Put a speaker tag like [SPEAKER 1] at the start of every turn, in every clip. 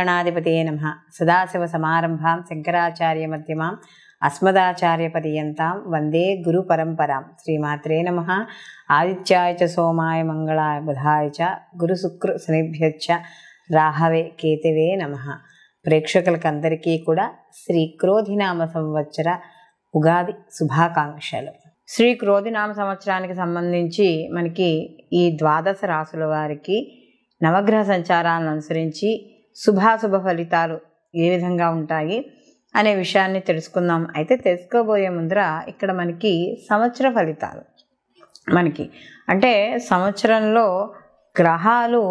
[SPEAKER 1] శ్రీమహాగణాధిపతయే నమః. సదాశివసమారంభాం శంకరాచార్యమధ్యమాం అస్మదాచార్యపర్యంతాం వందే గురు పరంపరాం. శ్రీమాత్రే నమః. ఆదిత్యాయ చ సోమాయ మంగళాయ బుధాయ చ గురు శుక్ర శనిభ్యశ్చ రాహవే కేతవే నమః. ప్రేక్షకులకందరికీ కూడా శ్రీ క్రోధినామ సంవత్సర ఉగాది శుభాకాంక్షలు. శ్రీ క్రోధినామ సంవత్సరానికి సంబంధించి మనకి ఈ ద్వాదశ రాసుల వారికి నవగ్రహ సంచారాలను అనుసరించి శుభాశుభ ఫలితాలు ఏ విధంగా ఉంటాయి అనే విషయాన్ని తెలుసుకుందాం. అయితే తెలుసుకోబోయే ముందర ఇక్కడ మనకి సంవత్సర ఫలితాలు మనకి అంటే సంవత్సరంలో గ్రహాలు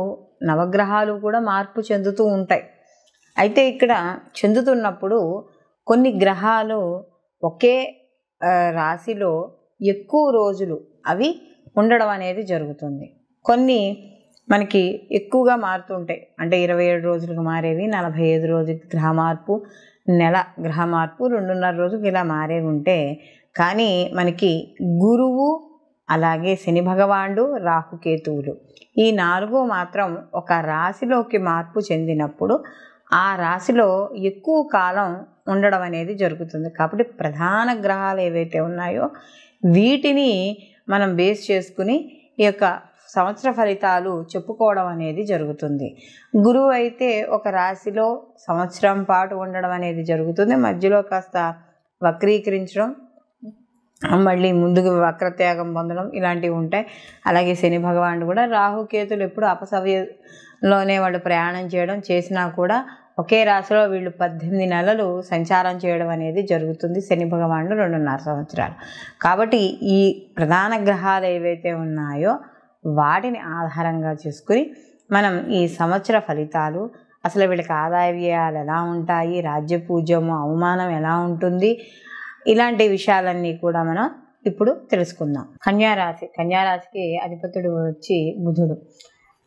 [SPEAKER 1] నవగ్రహాలు కూడా మార్పు చెందుతూ ఉంటాయి. అయితే ఇక్కడ చెందుతున్నప్పుడు కొన్ని గ్రహాలు ఒకే రాశిలో ఎక్కువ రోజులు అవి ఉండడం అనేది జరుగుతుంది. కొన్ని మనకి ఎక్కువగా మారుతుంటాయి. అంటే 27 రోజులకు మారేవి, 45 రోజులకి గ్రహ మార్పు, నెల గ్రహ మార్పు, 2.5 రోజులకి ఇలా మారేవి ఉంటే, కానీ మనకి గురువు అలాగే శని భగవానుడు రాహుకేతువులు ఈ 4 మాత్రం ఒక రాశిలోకి మార్పు చెందినప్పుడు ఆ రాశిలో ఎక్కువ కాలం ఉండడం అనేది జరుగుతుంది. కాబట్టి ప్రధాన గ్రహాలు ఏవైతే ఉన్నాయో వీటిని మనం బేస్ చేసుకుని ఈ యొక్క సంవత్సర ఫలితాలు చెప్పుకోవడం అనేది జరుగుతుంది. గురువు అయితే ఒక రాశిలో సంవత్సరం పాటు ఉండడం అనేది జరుగుతుంది. మధ్యలో కాస్త వక్రీకరించడం, మళ్ళీ ముందుకు వక్రత్యాగం పొందడం ఇలాంటివి ఉంటాయి. అలాగే శని భగవానుడు కూడా రాహుకేతులు ఎప్పుడు అపసవ్యంలోనే వాళ్ళు ప్రయాణం చేయడం చేసినా కూడా ఒకే రాశిలో వీళ్ళు 18 నెలలు సంచారం చేయడం అనేది జరుగుతుంది. శని భగవానుడు 2.5 సంవత్సరాలు. కాబట్టి ఈ ప్రధాన గ్రహాలు ఏవైతే ఉన్నాయో వాటిని ఆధారంగా చేసుకుని మనం ఈ సంవత్సర ఫలితాలు, అసలు వీళ్ళకి ఆదాయ వ్యయాలు ఎలా ఉంటాయి, రాజ్యపూజ్యము అవమానం ఎలా ఉంటుంది, ఇలాంటి విషయాలన్నీ కూడా మనం ఇప్పుడు తెలుసుకుందాం. కన్యారాశికి అధిపతుడు వచ్చి బుధుడు.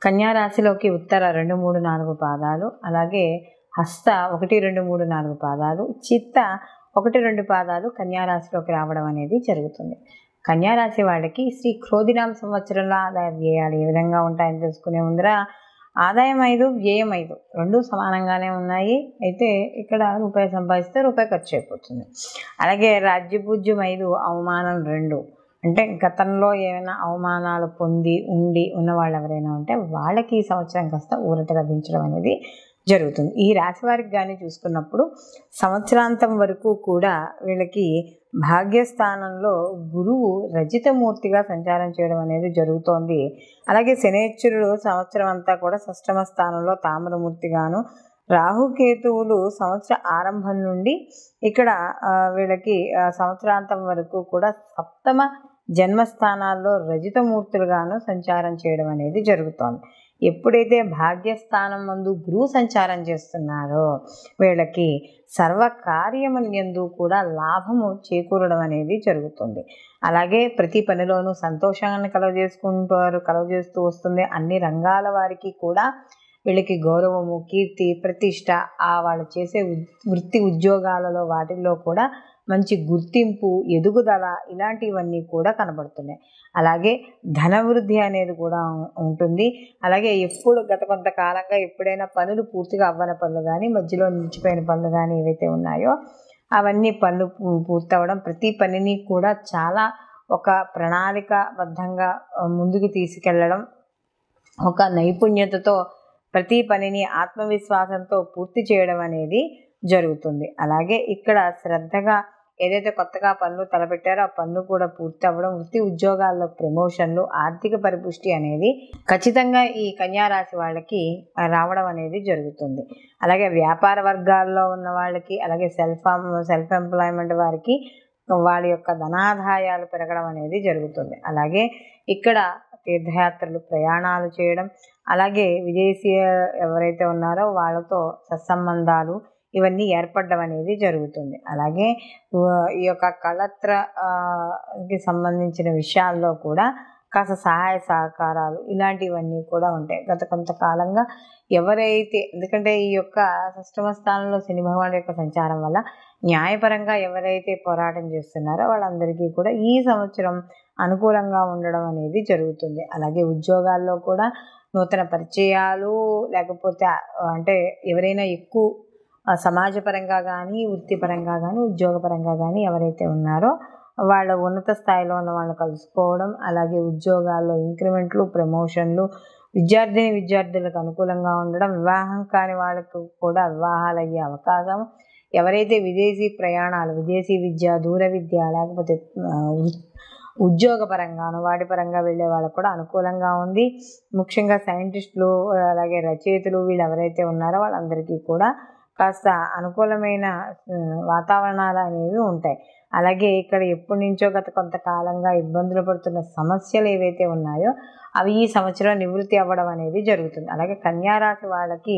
[SPEAKER 1] కన్యారాశిలోకి ఉత్తర 2, 3, 4 పాదాలు, అలాగే హస్త 1, 2, 3, 4 పాదాలు, చిత్త 1, 2 పాదాలు కన్యారాశిలోకి రావడం అనేది జరుగుతుంది. కన్యారాశి వాళ్ళకి శ్రీ క్రోధినామ సంవత్సరంలో ఆదాయ వ్యయాలు ఏ విధంగా ఉంటాయని తెలుసుకునే ముందర ఆదాయం 5, వ్యయం 5 రెండు సమానంగానే ఉన్నాయి. అయితే ఇక్కడ రూపాయి సంపాదిస్తే రూపాయి ఖర్చు అయిపోతుంది. అలాగే రాజ్యపూజ్యం 5, అవమానం 2. అంటే గతంలో ఏమైనా అవమానాలు పొంది ఉన్న వాళ్ళు ఎవరైనా ఉంటే వాళ్ళకి ఈ సంవత్సరం కాస్త ఊరట లభించడం అనేది జరుగుతుంది. ఈ రాశి వారికి కానీ చూసుకున్నప్పుడు సంవత్సరాంతం వరకు కూడా వీళ్ళకి భాగ్యస్థానంలో గురువు రజితమూర్తిగా సంచారం చేయడం అనేది జరుగుతోంది. అలాగే శనేశ్వరుడు సంవత్సరం అంతా కూడా షష్టమ స్థానంలో తామ్రమూర్తిగాను, రాహుకేతువులు సంవత్సర ఆరంభం నుండి ఇక్కడ వీళ్ళకి సంవత్సరాంతం వరకు కూడా సప్తమ జన్మస్థానాల్లో రజితమూర్తులుగాను సంచారం చేయడం అనేది జరుగుతోంది. ఎప్పుడైతే భాగ్యస్థానం నందు గురువు సంచారం చేస్తున్నారో వీళ్ళకి సర్వకార్యములందు కూడా లాభము చేకూరడం అనేది జరుగుతుంది. అలాగే ప్రతి పనిలోనూ సంతోషాన్ని కలుగజేస్తూ వస్తుంది. అన్ని రంగాల వారికి కూడా వీళ్ళకి గౌరవము, కీర్తి, ప్రతిష్ట, వాళ్ళు చేసే వృత్తి ఉద్యోగాలలో వాటిల్లో కూడా మంచి గుర్తింపు, ఎదుగుదల ఇలాంటివన్నీ కూడా కనబడుతున్నాయి. అలాగే ధనవృద్ధి అనేది కూడా ఉంటుంది. అలాగే గత కొంతకాలంగా ఎప్పుడైనా పనులు పూర్తిగా అవ్వని పనులు కానీ, మధ్యలో నిలిచిపోయిన పనులు కానీ ఏవైతే ఉన్నాయో అవన్నీ పనులు పూర్తవడం, ప్రతి పనిని కూడా చాలా ఒక ప్రణాళికాబద్ధంగా ముందుకు తీసుకెళ్ళడం, ఒక నైపుణ్యతతో ప్రతి పనిని ఆత్మవిశ్వాసంతో పూర్తి చేయడం అనేది జరుగుతుంది. అలాగే ఇక్కడ శ్రద్ధగా ఏదైతే కొత్తగా పనులు తలపెట్టారో ఆ పనులు కూడా పూర్తి అవ్వడం, వృత్తి ఉద్యోగాల్లో ప్రమోషన్లు, ఆర్థిక పరిపుష్టి అనేది ఖచ్చితంగా ఈ కన్యారాశి వాళ్ళకి రావడం అనేది జరుగుతుంది. అలాగే వ్యాపార వర్గాల్లో ఉన్న వాళ్ళకి, అలాగే సెల్ఫ్ ఎంప్లాయ్మెంట్ వారికి వాళ్ళ యొక్క ధనాదాయాలు పెరగడం అనేది జరుగుతుంది. అలాగే ఇక్కడ తీర్థయాత్రలు, ప్రయాణాలు చేయడం, అలాగే విదేశీయ ఎవరైతే ఉన్నారో వాళ్ళతో సత్సంబంధాలు ఇవన్నీ ఏర్పడడం అనేది జరుగుతుంది. అలాగే ఈ యొక్క కళత్రకి సంబంధించిన విషయాల్లో కూడా కాస్త సహాయ సహకారాలు ఇలాంటివన్నీ కూడా ఉంటాయి. గత కొంతకాలంగా ఎందుకంటే ఈ యొక్క షష్టమ స్థానంలో శని భగవానుడి యొక్క సంచారం వల్ల న్యాయపరంగా ఎవరైతే పోరాటం చేస్తున్నారో వాళ్ళందరికీ కూడా ఈ సంవత్సరం అనుకూలంగా ఉండడం అనేది జరుగుతుంది. అలాగే ఉద్యోగాల్లో కూడా నూతన పరిచయాలు, లేకపోతే అంటే ఎవరైనా ఎక్కువ సమాజపరంగా కానీ, వృత్తిపరంగా కానీ, ఉద్యోగపరంగా కానీ ఎవరైతే ఉన్నారో వాళ్ళ ఉన్నత స్థాయిలో ఉన్న వాళ్ళని కలుసుకోవడం, అలాగే ఉద్యోగాల్లో ఇంక్రిమెంట్లు, ప్రమోషన్లు, విద్యార్థులకు అనుకూలంగా ఉండడం, వివాహం కాని వాళ్ళకు కూడా వివాహాలు అయ్యే అవకాశం, ఎవరైతే విదేశీ ప్రయాణాలు, విదేశీ విద్య, దూర విద్య, లేకపోతే ఉద్యోగపరంగాను వాటి పరంగా వెళ్ళే వాళ్ళకు కూడా అనుకూలంగా ఉంది. ముఖ్యంగా సైంటిస్టులు, అలాగే రచయితలు, వీళ్ళు ఎవరైతే ఉన్నారో వాళ్ళందరికీ కూడా కాస్త అనుకూలమైన వాతావరణాలు అనేవి ఉంటాయి. అలాగే ఇక్కడ ఎప్పటి నుంచో గత కొంతకాలంగా ఇబ్బందులు పడుతున్న సమస్యలు ఏవైతే ఉన్నాయో అవి ఈ సంవత్సరం నివృత్తి అవ్వడం అనేది జరుగుతుంది. అలాగే కన్యారాశి వాళ్ళకి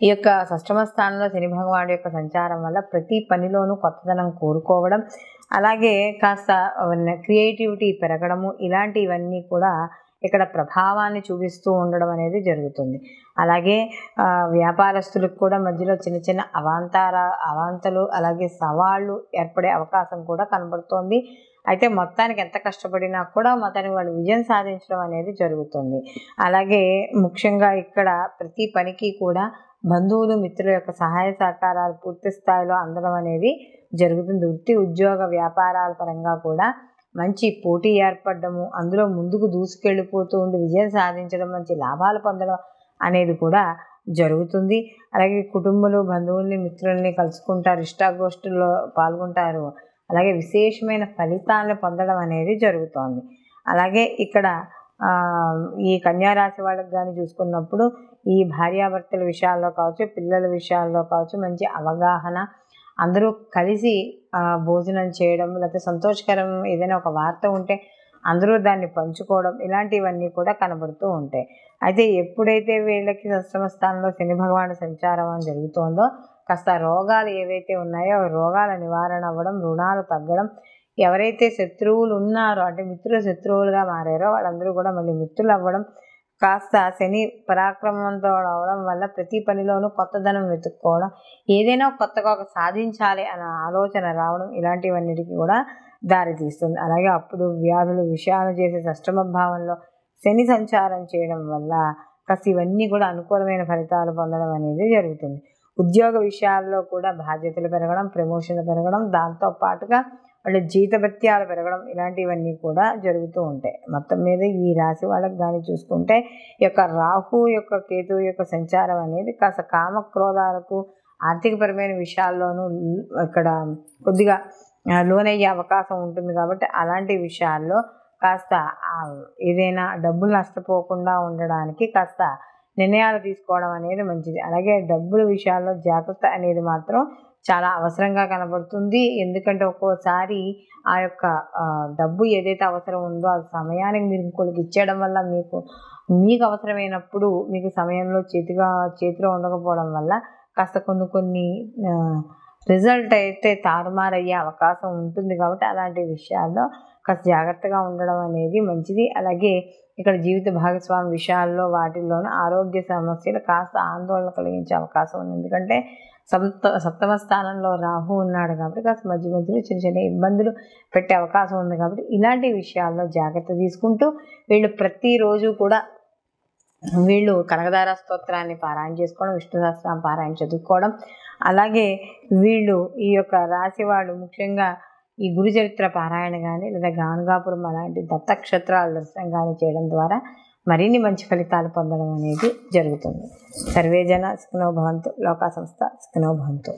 [SPEAKER 1] ఈ యొక్క షష్టమ స్థానంలో శని భగవానుడి యొక్క సంచారం వల్ల ప్రతి పనిలోనూ కొత్తదనం కోరుకోవడం, అలాగే కాస్త క్రియేటివిటీ పెరగడము, ఇలాంటివన్నీ కూడా ఇక్కడ ప్రభావాన్ని చూపిస్తూ ఉండడం అనేది జరుగుతుంది. అలాగే వ్యాపారస్తులకు కూడా మధ్యలో చిన్న చిన్న అవాంతలు, అలాగే సవాళ్ళు ఏర్పడే అవకాశం కూడా కనబడుతోంది. అయితే మొత్తానికి ఎంత కష్టపడినా కూడా మొత్తానికి వాళ్ళు విజయం సాధించడం అనేది జరుగుతుంది. అలాగే ముఖ్యంగా ఇక్కడ ప్రతి పనికి కూడా బంధువులు, మిత్రుల యొక్క సహాయ సహకారాలు పూర్తి స్థాయిలో అందడం అనేది జరుగుతుంది. వృత్తి, ఉద్యోగ, వ్యాపారాల పరంగా కూడా మంచి పోటీ ఏర్పడము, అందులో ముందుకు దూసుకెళ్ళిపోతూ ఉండి విజయం సాధించడం, మంచి లాభాలు పొందడం అనేది కూడా జరుగుతుంది. అలాగే కుటుంబాలు, బంధువుల్ని, మిత్రుల్ని కలుసుకుంటారు, ఇష్టాగోష్ఠుల్లో పాల్గొంటారు, అలాగే విశేషమైన ఫలితాలను పొందడం అనేది జరుగుతోంది. అలాగే ఇక్కడ ఈ కన్యారాశి వాళ్ళకి కానీ చూసుకున్నప్పుడు ఈ భార్యాభర్తల విషయాల్లో కావచ్చు, పిల్లల విషయాల్లో కావచ్చు మంచి అవగాహన, అందరూ కలిసి భోజనం చేయడం, లేకపోతే సంతోషకరం ఏదైనా ఒక వార్త ఉంటే అందరూ దాన్ని పంచుకోవడం, ఇలాంటివన్నీ కూడా కనబడుతూ ఉంటాయి. అయితే ఎప్పుడైతే వీళ్ళకి షష్టమ స్థానంలో శని భగవాను సంచారం అని జరుగుతోందో కాస్త రోగాలు ఏవైతే ఉన్నాయో రోగాల నివారణ అవ్వడం, రుణాలు తగ్గడం, ఎవరైతే శత్రువులు ఉన్నారో అంటే మిత్రులు శత్రువులుగా మారారో వాళ్ళందరూ కూడా మళ్ళీ మిత్రులు అవ్వడం, కాస్త శని పరాక్రమంతో అవడం వల్ల ప్రతి పనిలోనూ కొత్తదనం వెతుక్కోవడం, ఏదైనా కొత్తగా ఒక సాధించాలి అనే ఆలోచన రావడం, ఇలాంటివన్నిటికీ కూడా దారితీస్తుంది. అలాగే అప్పుడు వ్యాధులు, విషయాలు చేసే షష్టమ భావంలో శని సంచారం చేయడం వల్ల కాస్త ఇవన్నీ కూడా అనుకూలమైన ఫలితాలు పొందడం అనేది జరుగుతుంది. ఉద్యోగ విషయాల్లో కూడా బాధ్యతలు పెరగడం, ప్రమోషన్లు పెరగడం, దాంతోపాటుగా వాళ్ళ జీతభత్యాలు పెరగడం, ఇలాంటివన్నీ కూడా జరుగుతూ ఉంటాయి. మొత్తం మీద ఈ రాశి వాళ్ళకి కానీ చూసుకుంటే ఈ యొక్క రాహు యొక్క కేతువు యొక్క సంచారం అనేది కాస్త కామక్రోధాలకు, ఆర్థికపరమైన విషయాల్లోనూ ఇక్కడ కొద్దిగా లోనయ్యే అవకాశం ఉంటుంది. కాబట్టి అలాంటి విషయాల్లో కాస్త ఏదైనా డబ్బులు నష్టపోకుండా ఉండడానికి కాస్త నిర్ణయాలు తీసుకోవడం అనేది మంచిది. అలాగే డబ్బుల విషయాల్లో జాగ్రత్త అనేది మాత్రం చాలా అవసరంగా కనబడుతుంది. ఎందుకంటే ఒక్కోసారి ఆ యొక్క డబ్బు ఏదైతే అవసరం ఉందో అది సమయానికి మీరు ఇంకొకరికి ఇచ్చేయడం వల్ల మీకు అవసరమైనప్పుడు మీకు సమయంలో చేతిలో ఉండకపోవడం వల్ల కాస్త కొన్ని రిజల్ట్ అయితే తారుమారయ్యే అవకాశం ఉంటుంది. కాబట్టి అలాంటి విషయాల్లో కాస్త జాగ్రత్తగా ఉండడం అనేది మంచిది. అలాగే ఇక్కడ జీవిత భాగస్వామి విషయాల్లో వాటిల్లోనూ ఆరోగ్య సమస్యలు కాస్త ఆందోళన కలిగించే అవకాశం ఉంది. ఎందుకంటే సప్తమ స్థానంలో రాహు ఉన్నాడు కాబట్టి కాస్త మధ్యలో చిన్న చిన్న ఇబ్బందులు పెట్టే అవకాశం ఉంది. కాబట్టి ఇలాంటి విషయాల్లో జాగ్రత్త తీసుకుంటూ వీళ్ళు ప్రతిరోజు కూడా కనకదార స్తోత్రాన్ని పారాయణ చేసుకోవడం, విష్ణు సహస్రనామ పారాయణ చదువుకోవడం, అలాగే వీళ్ళు ఈ యొక్క రాశి వాళ్ళు ముఖ్యంగా ఈ గురుచరిత్ర పారాయణ కానీ లేదా గానగాపురం అలాంటి దత్తక్షేత్రాల దర్శనం కానీ చేయడం ద్వారా మరిన్ని మంచి ఫలితాలు పొందడం అనేది జరుగుతుంది. సర్వే జన సుఖినో భవంతు, లోకా సంస్థ సుఖినో భవంతు.